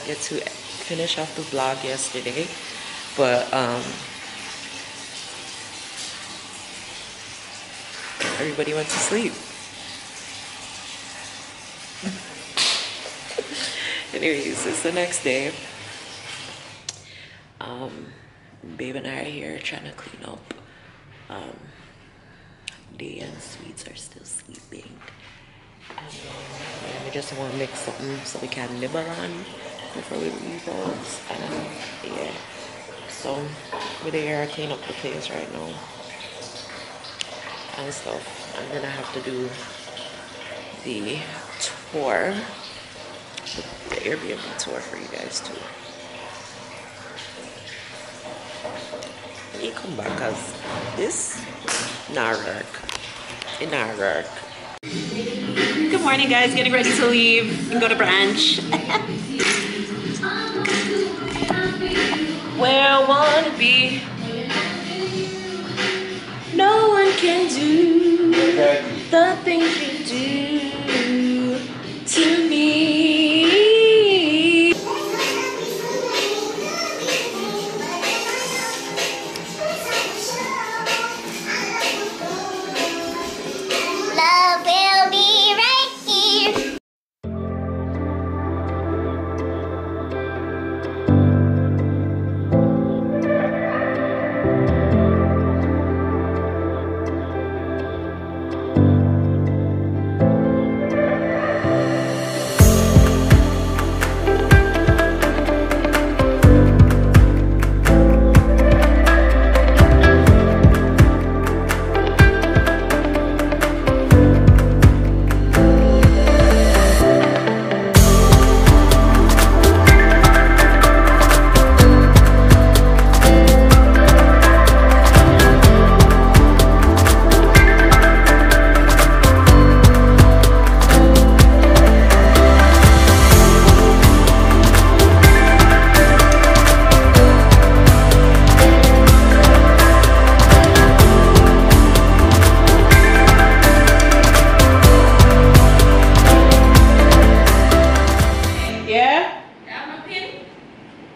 Get to finish off the vlog yesterday, but everybody went to sleep. Anyways, it's the next day. Babe and I are here trying to clean up. Day and Sweets are still sleeping, and we just want to make something so we can nibble on before we leave out. And yeah, so we're there clean up the place right now and stuff. I'm gonna have to do the tour, the Airbnb tour for you guys too. Let me come back cause this not work. It not work. Good morning guys, getting ready to leave and go to brunch. Where I wanna be, no one can do the things you do to me. Love will be right here.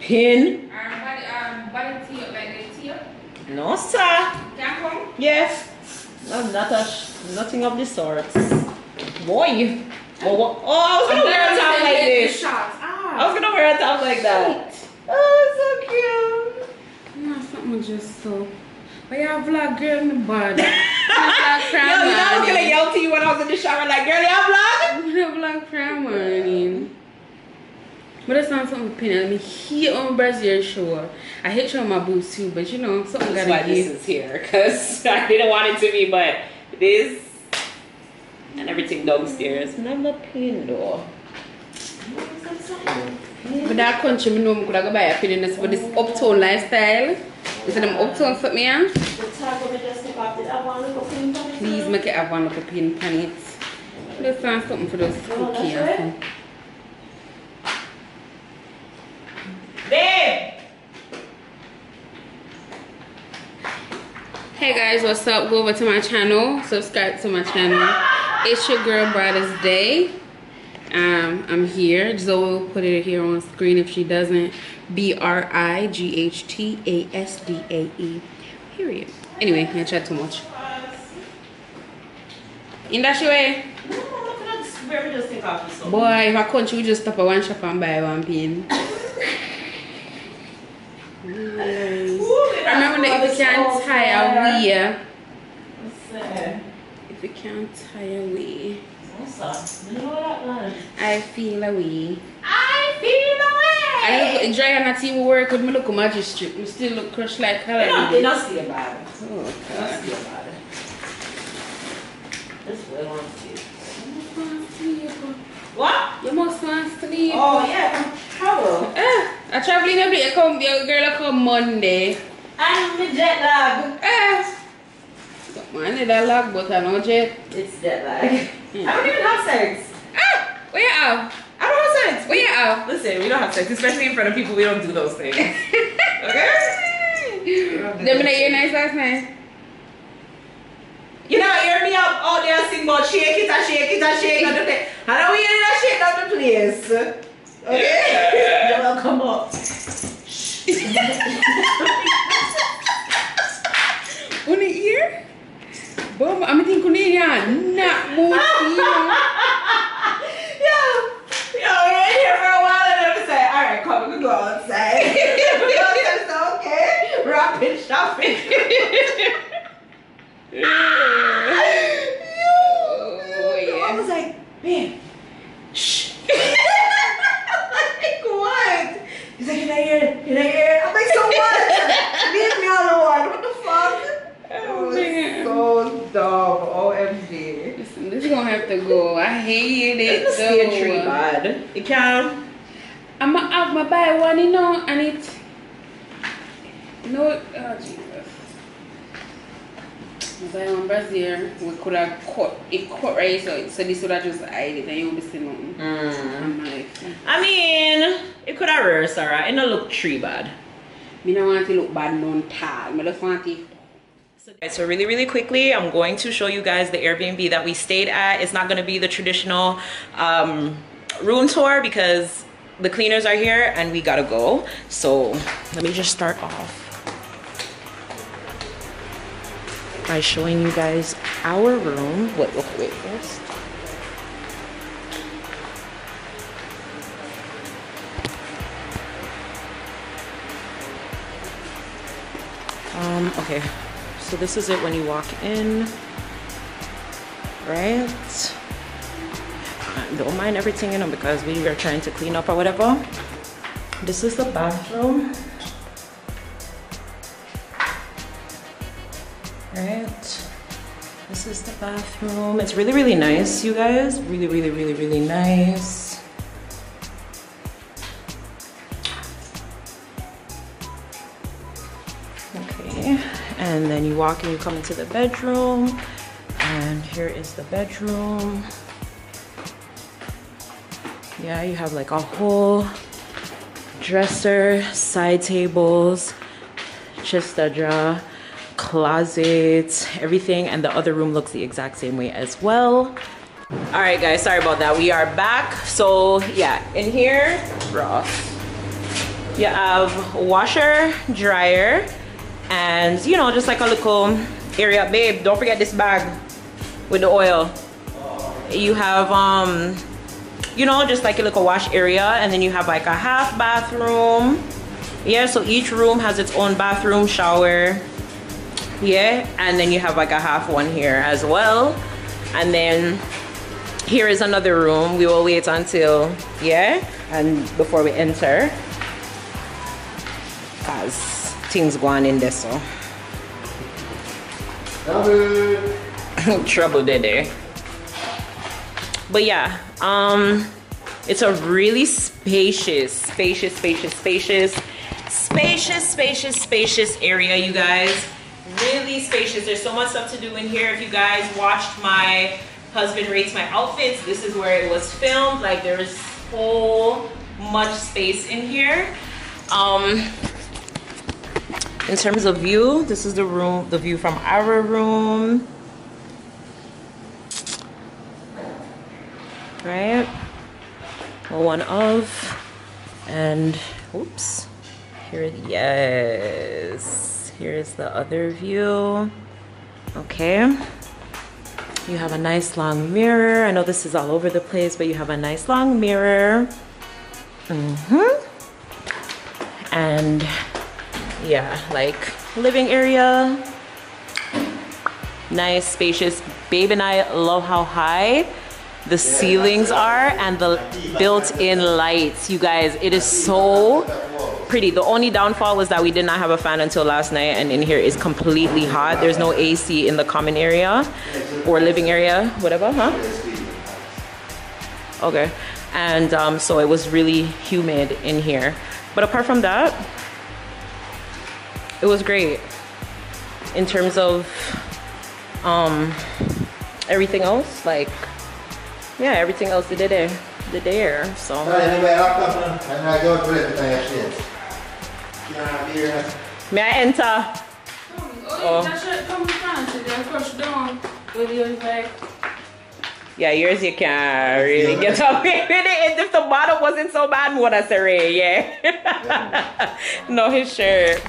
Pin? Body tea up like the tea up? No, sir. Can't come? Yes. No, nothing of the sort. Boy. Oh, I was gonna wear a top like this. I was gonna wear a top like that. Oh, so cute. No, something just so. But y'all vlog girl in the body. Yo, you know I was gonna yell to you when I was in the shower, like, girl, y'all vlog? Vlog from morning. But that's not something pinning. I mean, here on Brazil show. I hate showing my boobs too, but you know, something That's gotta why this is here, because I didn't want it to be, but this and everything downstairs. Never pin though. But that country, I know I could go buy a pin for this uptown lifestyle. Is it them uptown something here? Please make it have one little pin on it. Let's find something for those cookies. Babe! Hey guys, what's up? Go over to my channel, subscribe to my channel. It's your girl Brighta's Day. I'm here. Zoe will put it here on screen if she doesn't. BRIGHTASDAE. Period. Anyway, I chat too much. In that way. Boy, if I country, we just stop at one shop and buy one pin. I remember that if you can't tie a wear can't tire away. What's up? You know that one? I feel away. I feel away. I look dry and not even work with me look magistrate. We still look crushed like hell. They don't see bad. Oh, God. This way on you. What? You must want to sleep. Oh yeah, travel. I traveling every day. Come, your girl come Monday. And the jet lag. Don't mind that lag, but I know jet. It's jet lag. I don't even have sex. What you have? I don't have sex. What you have? Listen, we don't have sex, especially in front of people. We don't do those things. Okay? Them in your nice last night. You know, hear me up out there sing about shake it and shake it and shake it. I know we ain't that shake down the place. Okay? Then I'll come up. On the ear? Boom, I'm thinking not more. Yo, we're in here for a while and then say, alright, come, we can go outside. We go outside, so okay. Rapid shopping. Oh, yeah. I was like, babe, shh. Like, what? He's like, can I hear it? Can I hear it? I'm like, so what? Leave me alone. What the fuck? Oh, man. So dumb. OMG. Listen, this is gonna have to go. I hate it. It's a tree bad. It can. I'm gonna have my buy one, you know, and it. No, oh Jesus. I buy one Brazil. We could have cut it, cut right, so this would have just hide it, and you won't see nothing. I'm like, I mean, it could have reversed, alright. It don't look tree bad. me don't want to look bad none tall. I just want to. So really quickly, I'm going to show you guys the Airbnb that we stayed at. It's not going to be the traditional room tour because the cleaners are here and we gotta go. So let me just start off by showing you guys our room. Wait first. Okay. So this is it when you walk in, right? Don't mind everything in them because we were trying to clean up or whatever. This is the bathroom, right? This is the bathroom. It's really nice, you guys. Really nice. Okay. And then you walk and you come into the bedroom, and here is the bedroom. Yeah, you have like a whole dresser, side tables, chest of drawer, closet, everything, and the other room looks the exact same way as well. All right, guys, sorry about that. We are back. So yeah, in here, Ross, you have washer, dryer, and you know, just like a little area. Babe, don't forget this bag with the oil. You have you know, just like a little wash area, and then you have like a half bathroom. Yeah, so each room has its own bathroom, shower. Yeah, and then you have like a half one here as well. And then here is another room. We will wait until, yeah, and before we enter, cause things go on in there, so. Trouble there. But yeah, it's a really spacious area, you guys. Really spacious. There's so much stuff to do in here. If you guys watched my husband rates my outfits, this is where it was filmed. Like, there's so much space in here. In terms of view, this is the room, the view from our room. Right? One of, and oops, here, yes, here's the other view. Okay, you have a nice long mirror. I know this is all over the place, but you have a nice long mirror. And yeah, like living area. Nice, spacious. Babe and I love how high the ceilings are and the built-in lights. You guys, it is so pretty. The only downfall was that we did not have a fan until last night, and in here is completely hot. There's no AC in the common area or living area, whatever, huh? Okay. And so it was really humid in here. But apart from that, it was great. In terms of everything else, like, yeah, everything else did there. So may I enter? Yeah, yours you can't really get away with it. If the bottom wasn't so bad, what I say, yeah. No, his shirt.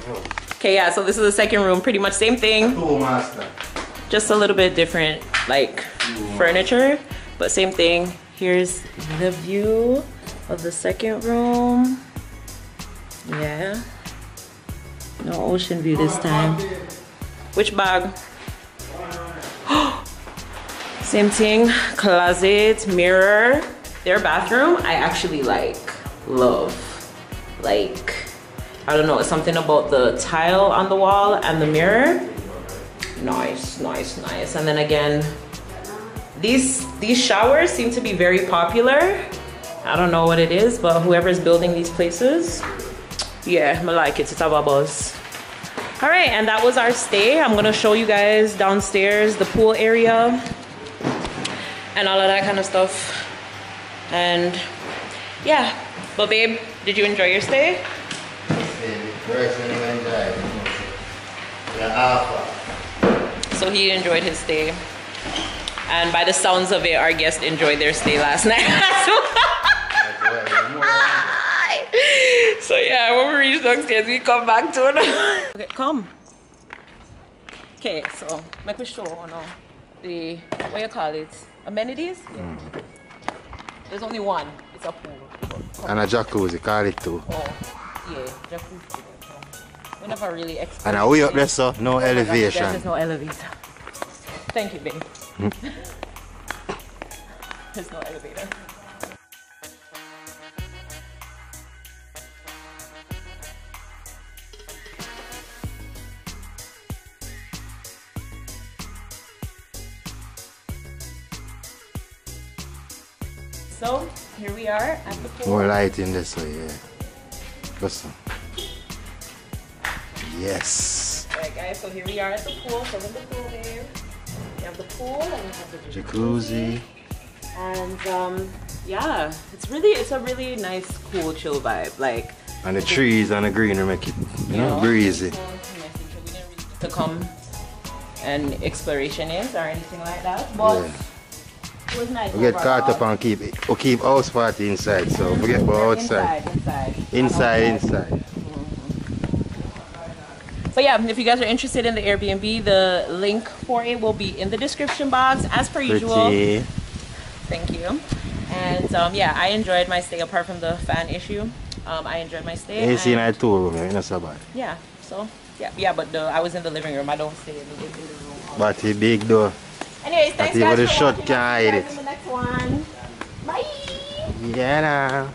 Okay, yeah, so this is the second room. Pretty much same thing. Just a little bit different, like, furniture, but same thing. Here's the view of the second room. Yeah. No ocean view this time. Which bag? Same thing, closet, mirror. Their bathroom, I actually love. Like, I don't know, it's something about the tile on the wall and the mirror. Nice. And then again, these showers seem to be very popular. I don't know what it is, but whoever's building these places, yeah, I like it. It's a buzz. All right, and that was our stay. I'm gonna show you guys downstairs, the pool area, and all of that kind of stuff. And yeah, but babe, did you enjoy your stay? So he enjoyed his stay, and by the sounds of it, our guest enjoyed their stay last night. So yeah, when we reach downstairs, we come back to it. Okay, come. Okay, so make me show the, what you call it, amenities? Yeah. There's only one. It's a pool. And a jacuzzi, call it too. Oh, yeah, jacuzzi. We never really experienced. And are we up there, so no elevation? There's no elevator. Thank you, babe. There's no elevator. So here we are at the pool. More light in this way, yeah. Listen. Yes. Alright guys, so here we are at the pool. So in the pool there, we have the pool and we have the jacuzzi. And yeah, it's a really nice, cool, chill vibe. Like, and the trees and the greenery make it, you know, breezy. We didn't really get to come and exploration is or anything like that, but yeah. It was nice. We get caught up and keep house party inside, so forget about outside. Inside. So yeah, if you guys are interested in the Airbnb, the link for it will be in the description box as per usual. Thank you. And yeah, I enjoyed my stay apart from the fan issue. I enjoyed my stay. AC in a 2-room, it's not so bad. Yeah, so yeah, but I was in the living room. I don't stay in the living room. But it's big though. Anyways, thanks guys for shot watching. Can't hide it. In the next one. Bye. Yeah, nah.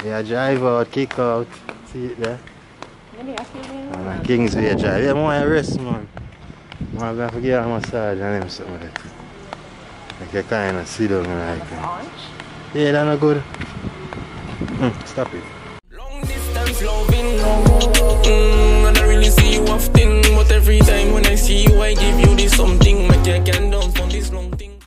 Yeah, drive out, kick out. See it there. And Kingsway drive. Yeah, I rest, man. I'm going to get a massage and something like that. Like you kind of sit down like that. Yeah, that's not good. Stop it. Long distance loving, no more.